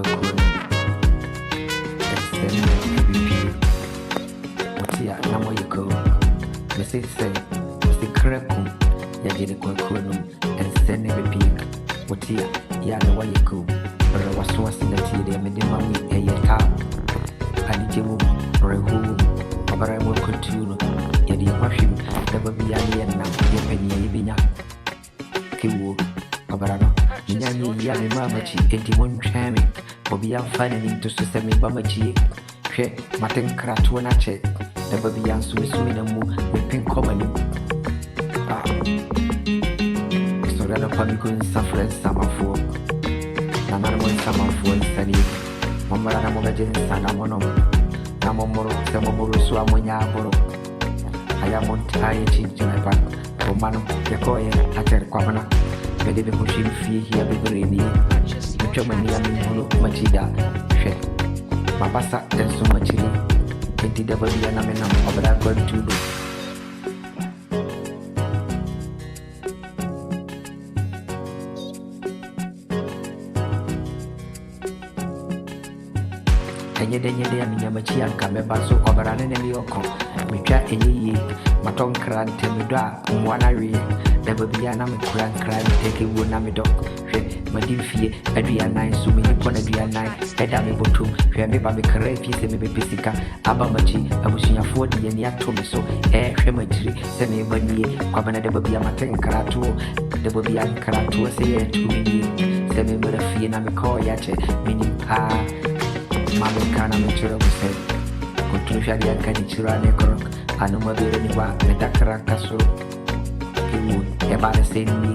kwakuo ɛsɛm ɛbibie wɔte a na wɔyɛ kow mese sɛ mese kra kum yɛgye ne kwakuo no ɛnsɛm ɛbibie wɔte a yɛ a na wɔyɛ kow brɛ waso ase na tie deɛ mede ma wo ɛyɛ taa anigye wɔ mu brɛho wɔ mu ɔbara mu akwantuo no yɛde yɛhwahwɛ mu daba bia ne yɛ nam yɛpɛnea yɛbɛnya kewuo ɔbara no menya nyɛ yi a mema makyi enti montwɛn me obi amfa n'ani nto so sɛ meba makyie hwɛ mate nkratoɔ no akyɛ daba bia nso mesumi na mu mepɛ nkɔm anim sɔre anɔpa mekɔ nsa frɛ nsamafoɔ nananom nsamafoɔ nsanie mommara na mobɛgye nsa na monom na mommoro sɛ mommoro so a monyɛ aboro aya montaa yɛkyinkyina ba ɔma no yɛkɔɔyɛ akyɛre kwamena mede me hohwe mfie hia bebree nie metwa m'ani a menhunu makyi da hwɛ mabasa nso makyiri enti daba bia na menam ɔbɛda kwantu do ɛnyɛdɛnyɛdɛ a menya makyi anka mɛba so ɔbɛra ne ne meyɔkɔ metwa ɛnyɛ yie matɔ nkra ntɛmedɔ a mmoa no aweɛ daba bia na mekora nkra metɛke wuo na medɔ hwɛ madi mfie aduanan so menyipɔ no aduanan ɛda me bɔtom hwɛ meba mekra fie sɛ mebɛpɛ sika aba makyi abusuafoɔ de yɛni ato me so ɛhwɛ makyiri sɛ meba nie kwabena daba bia mate nkratoɔ daba bia nkratoɔ sɛ yɛatumi nie sɛ memmara fie na mekɔɔyɛ akyɛ menim paa mama kana mekyerɛ wo sɛ kɔtunu hwɛ adeɛ nka ne kyerɛ a ne korɔ anoma bɛrɛ ne hɔ a medakra nka soro ɛwu ɛba no sɛ nni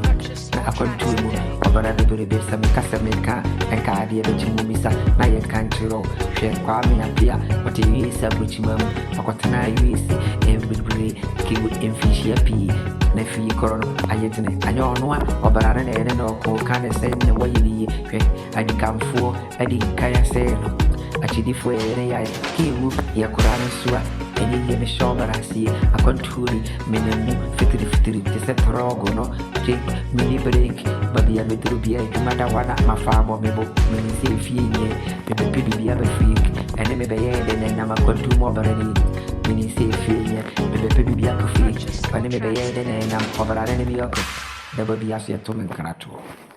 na akwantuo mu ɔbɛra bebrebe sɛ meka sɛ meka ɛnka adeɛ bɛkyi mu misa na yɛnka nkyerɛ hwɛ kwaa me apia wɔte us aburokyima mu ɔkɔtena us ɛmbebree kewu ɛmfihyia pii na fie kɔrɔ no ayɛ dene anyɛ ɔno a ɔbɛra ne na ɛne na ɔkɔɔ ka ne sɛ ne wɔyɛ ne yie hwɛ adikamfoɔ adi nkaya sɛ no akyidifoɔ yɛyɛ ne yɛayɛ kewu yɛkora no so a ɛnyɛ yie ne hyɛ ɔbɛra aseɛ akwantuo ni menamu fitirifitiri te sɛ trɔgo no gye mini break babia bɛduru bia adwuma da wa na mafa abɔ me bo mene sɛ ɛfie nyɛ mebɛpɛ biribia bɛfriik ɛne mebɛyɛɛ dɛ ne nam akwantuo mu ɔbɛra ne mene sɛ ɛfie nyɛ mebɛpɛ biribia kɔfriik ɛne mebɛyɛɛ dɛ ne nam ɔbɛra ne ne meyɔkɔ daba bia so yɛto me nkratoɔ